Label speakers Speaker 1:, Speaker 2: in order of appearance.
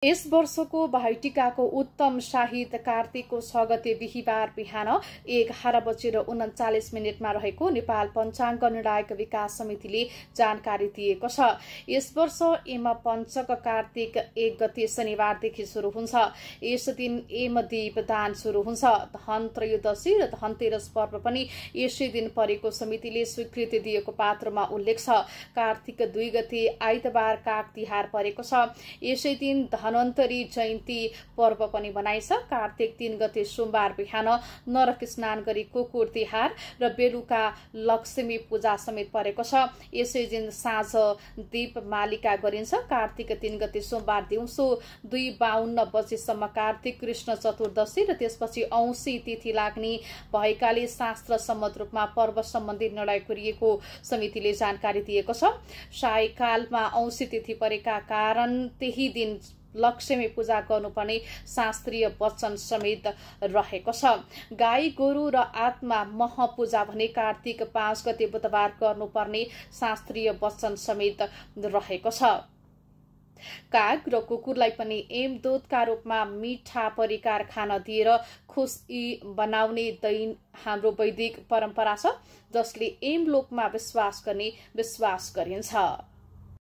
Speaker 1: यस वर्षको भाइटिकाको उत्तम साहित्य कार्तिकको 6 गते बिहीबार बिहान 11:39 रहेको नेपाल पञ्चाङ्ग निर्णायक विकास समितिले जानकारी दिएको छ। यस वर्ष एम पञ्चक कार्तिक 1 गते शनिबारदेखि सुरु हुन्छ। यस दिन एम दीपदान सुरु हुन्छ। धन त्रयोदशी र धनतेरस पर्व पनि यसै दिन परेको समितिले स्वीकृति दिएको पात्रमा उल्लेख छ। कार्तिक 2 गते आइतबार काग तिहार परेको छ। यसै दिन धन्वन्तरी जयन्ती पर्व पनि मनाइन्छ। कार्तिक 3 गते सोमबार बिहान नरक स्नान गरी कुकुर तिहार र बेलुका लक्ष्मी पूजा समेत परेको छ। यसै दिन साँझ दीपमालिका गरिन्छ। कार्तिक 3 गते सोमबार दिउँसो 2:52 बजेसम्म कार्तिक कृष्ण चतुर्दशी र त्यसपछि औँसी तिथि लाग्ने भएकाले शास्त्र सम्मत रूपमा पर्व सम्बन्धी निर्णय गरिएको समितिले जानकारी दिएको छ। सायकालमा औँसी तिथि परेका कारण त्यही दिन लक्ष्मी पूजा गर्नुपर्ने शास्त्रीय वचन समेत रहेको छ। गाई गोरु र आत्मा मह पूजा भने कार्तिक 5 गते बुधबार गर्नुपर्ने शास्त्रीय वचन समेत रहेको छ। काग र कुकुरलाई पनि एमदूतका रूपमा मिठा परिकार खान दिएर खुशी बनाउने हाम्रो वैदिक परम्परा छ, जसले एमलोकमा विश्वास गर्ने विश्वास गरिन्छ।